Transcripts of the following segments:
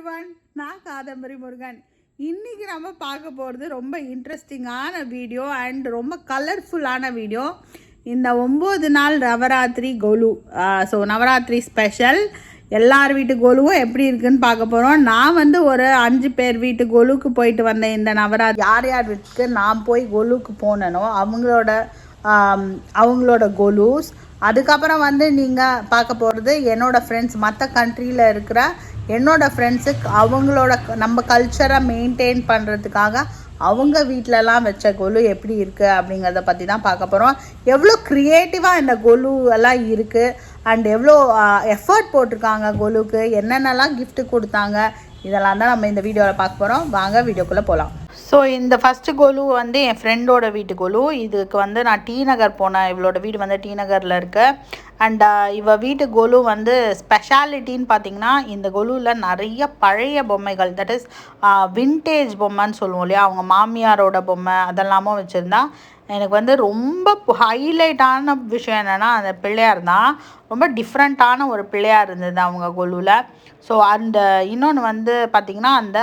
everyone, நான் காதம்பரி முருகன். இன்னைக்கு நம்ம பார்க்க போகிறது ரொம்ப இன்ட்ரெஸ்டிங்கான வீடியோ அண்ட் ரொம்ப கலர்ஃபுல்லான வீடியோ. இந்த 9 நாள் நவராத்திரி கொலு, ஸோ நவராத்திரி ஸ்பெஷல் எல்லார் வீட்டு கொலுவும் எப்படி இருக்குன்னு பார்க்க போகிறோம். நான் ஒரு 5 பேர் வீட்டு கொலுக்கு போயிட்டு வந்தேன். இந்த நவராத்திரி யார் யார் வீட்டுக்கு நான் போய் கொலுக்கு போனனோ அவங்களோட கொலுஸ். அதுக்கப்புறம் நீங்கள் பார்க்க போகிறது என்னோடய ஃப்ரெண்ட்ஸ், மற்ற கண்ட்ரியில் இருக்கிற என்னோடய ஃப்ரெண்ட்ஸுக்கு அவங்களோட நம்ம கல்ச்சரை மெயின்டைன் பண்ணுறதுக்காக அவங்க வீட்டிலலாம் வச்ச கொலு எப்படி இருக்குது அப்படிங்கிறத பற்றி தான் பார்க்க போகிறோம். எவ்வளோ க்ரியேட்டிவாக இந்த கொலு எல்லாம் இருக்குது அண்ட் எவ்வளோ எஃபர்ட் போட்டிருக்காங்க கொலுக்கு, என்னென்னலாம் கிஃப்ட்டு கொடுத்தாங்க, இதெல்லாம் தான் நம்ம இந்த வீடியோவில் பார்க்க போகிறோம். வாங்க வீடியோக்குள்ளே போகலாம். ஸோ இந்த ஃபஸ்ட்டு கொலு என் ஃப்ரெண்டோட வீட்டு கொலு. இதுக்கு நான் டி நகர் போனேன். இவளோட வீடு டி நகரில் இருக்கு. அண்ட் இவ வீட்டு கொலு ஸ்பெஷாலிட்டின்னு பார்த்திங்கன்னா, இந்த கொலுவில் நிறைய பழைய பொம்மைகள், தட் இஸ் வின்டேஜ் பொம்மைன்னு சொல்லுவோம் இல்லையா, அவங்க மாமியாரோட பொம்மை அதெல்லாமும் வச்சுருந்தா. எனக்கு ரொம்ப ஹைலைட்டான விஷயம் என்னென்னா, அந்த பிள்ளையார் தான் ரொம்ப டிஃப்ரெண்ட்டான ஒரு பிள்ளையார் இருந்தது அவங்க கொலுவில். ஸோ அந்த இன்னொன்று பார்த்திங்கன்னா, அந்த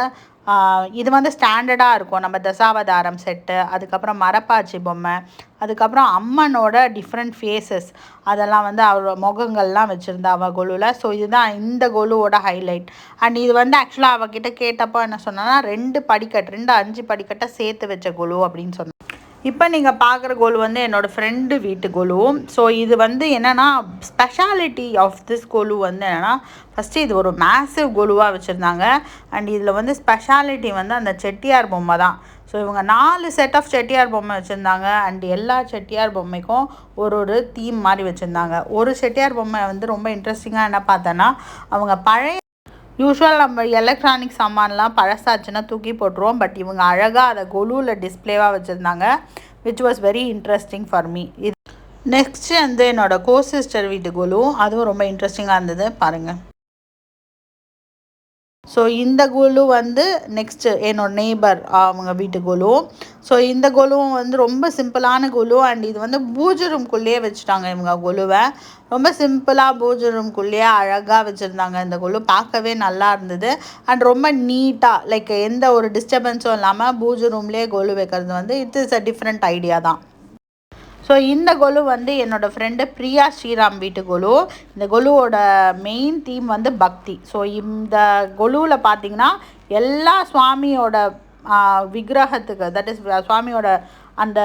இது ஸ்டாண்டர்டாக இருக்கும். நம்ம தசாவதாரம் செட்டு, அதுக்கப்புறம் மரப்பாச்சி பொம்மை, அதுக்கப்புறம் அம்மனோட டிஃப்ரெண்ட் ஃபேஸஸ் அதெல்லாம் அவரோட முகங்கள்லாம் வச்சுருந்தா அவள் கொலுவில். ஸோ இதுதான் இந்த கொலுவோட ஹைலைட். அண்ட் இது ஆக்சுவலாக அவகிட்ட கேட்டப்போ என்ன சொன்னான்னா, 2 படிக்கட்டு 5 படிக்கட்டை சேர்த்து வச்ச கொலு அப்படின்னு சொன்னான். இப்போ நீங்கள் பார்க்குற கொலு என்னோடய ஃப்ரெண்டு வீட்டு கொலு. ஸோ இது என்னென்னா, ஸ்பெஷாலிட்டி ஆஃப் திஸ் கொலு என்னென்னா, ஃபஸ்ட்டு இது ஒரு மேசிவ் கொலுவாக வச்சுருந்தாங்க. அண்ட் இதில் ஸ்பெஷாலிட்டி அந்த செட்டியார் பொம்மை தான். ஸோ இவங்க 4 செட் ஆஃப் செட்டியார் பொம்மை வச்சுருந்தாங்க. அண்ட் எல்லா செட்டியார் பொம்மைக்கும் ஒரு தீம் மாதிரி வச்சுருந்தாங்க. ஒரு செட்டியார் பொம்மை ரொம்ப இன்ட்ரெஸ்டிங்காக என்ன பார்த்தேன்னா, அவங்க பழைய யூஸ்வல் நம்ம எலக்ட்ரானிக் சாமான்லாம் பழசாச்சுன்னா தூக்கி போட்டுருவோம். பட் இவங்க அழகாக அதை கொலுவில் டிஸ்பிளேவாக வச்சுருந்தாங்க, which was very interesting for me. இது நெக்ஸ்ட்டு என்னோடய கோசிஸ்டர் வீட்டு கொலு, அதுவும் ரொம்ப இன்ட்ரெஸ்டிங்காக இருந்தது பாருங்கள். ஸோ இந்த கொலு நெக்ஸ்ட்டு என்னோட நெய்பர் அவங்க வீட்டு கொலு. ஸோ இந்த கொலுவும் ரொம்ப சிம்பிளான கொலு. அண்ட் இது பூஜை ரூம்குள்ளேயே வச்சுட்டாங்க இவங்க கொலுவை. ரொம்ப சிம்பிளாக பூஜை ரூம்குள்ளேயே அழகாக வச்சுருந்தாங்க. இந்த கொலு பார்க்கவே நல்லா இருந்தது. அண்ட் ரொம்ப நீட்டாக, லைக் எந்த ஒரு டிஸ்டர்பன்ஸும் இல்லாமல் பூஜை ரூம்லேயே கொலு வைக்கிறது it is a different idea தான். ஸோ இந்த கொலு என்னோடய ஃப்ரெண்டு பிரியா ஸ்ரீராம் வீட்டு கொலு. இந்த கொலுவோட மெயின் தீம் பக்தி. ஸோ இந்த கொலுவில் பார்த்திங்கன்னா, எல்லா சுவாமியோட விக்கிரகத்துக்கு, தட் இஸ் சுவாமியோட அந்த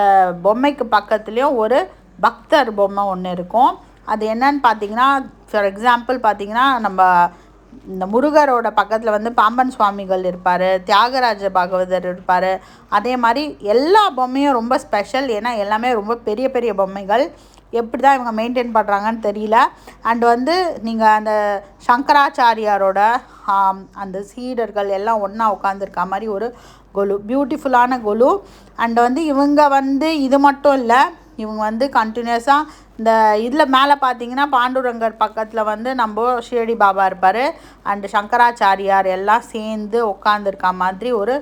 பொம்மைக்கு பக்கத்துலேயும் ஒரு பக்தர் பொம்மை ஒன்று இருக்கும். அது என்னன்னு பார்த்திங்கன்னா, ஃபார் எக்ஸாம்பிள் பார்த்திங்கன்னா, நம்ம இந்த முருகரோட பக்கத்தில் பாம்பன் சுவாமிகள் இருப்பார், தியாகராஜ பாகவதர் இருப்பார். அதே மாதிரி எல்லா பொம்மையும் ரொம்ப ஸ்பெஷல். ஏன்னா எல்லாமே ரொம்ப பெரிய பெரிய பொம்மைகள். எப்படி தான் இவங்க மெயின்டைன் பண்ணுறாங்கன்னு தெரியல. அண்ட் நீங்கள் அந்த சங்கராச்சாரியாரோட அந்த சீடர்கள் எல்லாம் ஒன்றா உட்காந்துருக்க மாதிரி ஒரு கொலு, பியூட்டிஃபுல்லான கொலு. அண்ட் இவங்க இது மட்டும் இல்லை, இவங்க கண்டினியூஸாக இந்த இதில் மேலே பார்த்தீங்கன்னா, பாண்டுரங்கர் பக்கத்தில் நம்ம ஷிரடி பாபா இருப்பார், அண்டு சங்கராச்சாரியார் எல்லாம் சேர்ந்து உட்காந்துருக்க மாதிரி ஒரு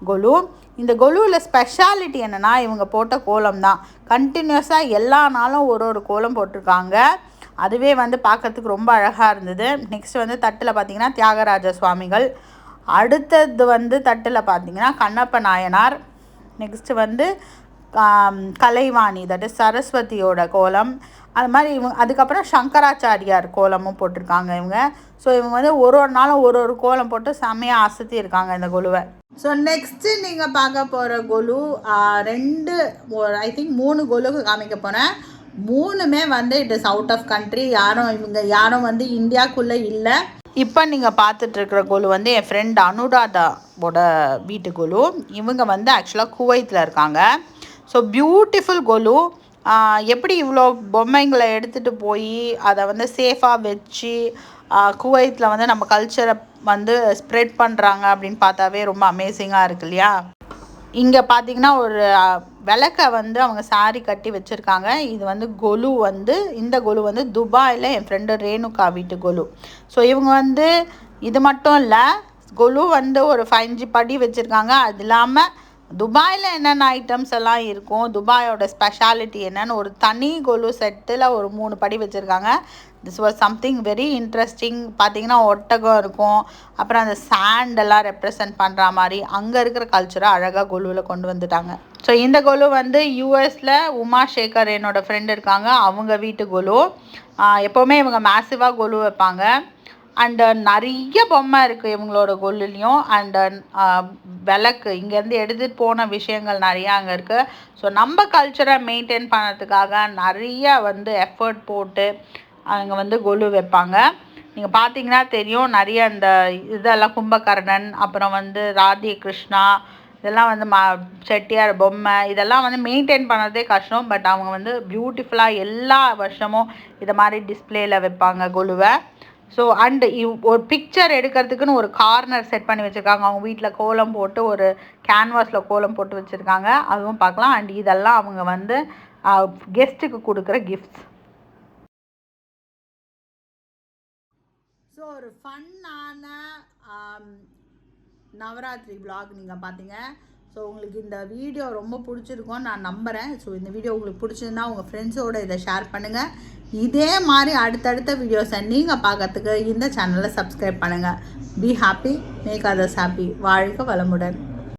கொலு. இந்த கொலுவில் ஸ்பெஷாலிட்டி என்னென்னா, இவங்க போட்ட கோலம் தான். கண்டினியூஸாக எல்லா நாளும் ஒரு கோலம் போட்டிருக்காங்க. அதுவே பார்க்குறதுக்கு ரொம்ப அழகாக இருந்தது. நெக்ஸ்ட் தட்டில் பார்த்திங்கன்னா தியாகராஜ சுவாமிகள். அடுத்தது தட்டில் பார்த்திங்கன்னா Kannappa Nayanar. Next Kalaivani, that is சரஸ்வதியோட கோலம். அது மாதிரி இவங்க அதுக்கப்புறம் சங்கராச்சாரியார் கோலமும் போட்டிருக்காங்க இவங்க. ஸோ இவங்க ஒரு நாளும் ஒரு கோலம் போட்டு செம்மையாக அசத்தி இருக்காங்க இந்த கொலுவை. ஸோ நெக்ஸ்ட்டு நீங்கள் பார்க்க போகிற கொலு 2 ஐ திங்க் 3 கொலுக்கு காமிக்க போகிறேன். 3மே it is out of country. யாரும் இந்தியாவுக்குள்ளே இல்லை. இப்போ நீங்கள் பார்த்துட்ருக்கிற கொலு என் ஃப்ரெண்ட் அனுராதாவோட வீட்டு கொலு. இவங்க ஆக்சுவலாக குவைத்தில் இருக்காங்க. ஸோ பியூட்டிஃபுல் கொலு. எப்படி இவ்வளோ பொம்மைங்களை எடுத்துகிட்டு போய் அதை சேஃபாக வச்சு குவைத்தில் நம்ம கல்ச்சரை ஸ்ப்ரெட் பண்ணுறாங்க அப்படின்னு பார்த்தாவே ரொம்ப அமேசிங்காக இருக்கு இல்லையா. இங்கே பார்த்திங்கன்னா ஒரு விளக்கை அவங்க சாரி கட்டி வச்சுருக்காங்க. இது கொலு இந்த கொலு துபாயில் என் ஃப்ரெண்டு ரெனுகா வீட்டு கொலு. ஸோ இவங்க இது மட்டும் இல்லை, கொலு ஒரு 5 படி வச்சுருக்காங்க. அது இல்லாமல் துபாயில் என்னென்ன ஐட்டம்ஸ் எல்லாம் இருக்கும், துபாயோட ஸ்பெஷாலிட்டி என்னென்னு ஒரு தனி கொலு செட்டில் ஒரு 3 படி வச்சுருக்காங்க. This was something very interesting. பார்த்தீங்கன்னா ஒட்டகம் இருக்கும், அப்புறம் அந்த சாண்டெல்லாம் ரெப்ரசன்ட் பண்ணுற மாதிரி அங்கே இருக்கிற கல்ச்சரை அழகாக கொலுவில் கொண்டு வந்துட்டாங்க. ஸோ இந்த கொலு வந்து யூஎஸில் உமா சேகர் என்னோடய ஃப்ரெண்டு இருக்காங்க, அவங்க வீட்டு கொலு. எப்போவுமே இவங்க மேசிவாக கொலு வைப்பாங்க. அண்டு நிறைய பொம்மை இருக்குது இவங்களோட கொல்லுலேயும். அண்டு விளக்கு இங்கேருந்து எடுத்துகிட்டு போன விஷயங்கள் நிறையா அங்கே இருக்குது. ஸோ நம்ம கல்ச்சரை மெயின்டைன் பண்ணுறதுக்காக நிறைய வந்து எஃபர்ட் போட்டு அங்கே வந்து கொலு வைப்பாங்க. நீங்கள் பார்த்தீங்கன்னா தெரியும், நிறைய அந்த இதெல்லாம் கும்பகர்ணன், அப்புறம் வந்து ராதே கிருஷ்ணா, இதெல்லாம் வந்து செட்டியார் பொம்மை, இதெல்லாம் வந்து மெயின்டைன் பண்ணுறதே கஷ்டம். பட் அவங்க வந்து பியூட்டிஃபுல்லாக எல்லா வருஷமும் இதை மாதிரி டிஸ்பிளேயில் வைப்பாங்க கொலுவை. ஸோ அண்டு ஒரு பிக்சர் எடுக்கிறதுக்குன்னு ஒரு கார்னர் செட் பண்ணி வச்சுருக்காங்க. அவங்க வீட்டில் கோலம் போட்டு ஒரு கேன்வாஸில் கோலம் போட்டு வச்சுருக்காங்க, அதுவும் பார்க்கலாம். அண்ட் இதெல்லாம் அவங்க வந்து கெஸ்ட்டுக்கு கொடுக்குற கிஃப்ட்ஸ். ஸோ ஒரு ஃபன்னான நவராத்திரி விளாக் நீங்கள் பார்த்தீங்க. ஸோ உங்களுக்கு இந்த வீடியோ ரொம்ப பிடிச்சிருக்கும்னு நான் நம்புகிறேன். ஸோ இந்த வீடியோ உங்களுக்கு பிடிச்சிருந்தா உங்கள் ஃப்ரெண்ட்ஸோடு இதை ஷேர் பண்ணுங்கள். இதே மாதிரி அடுத்தடுத்த வீடியோஸை நீங்கள் பார்க்கறதுக்கு இந்த சேனலை சப்ஸ்கிரைப் பண்ணுங்கள். Be happy, make others happy. வாழ்க வளமுடன்.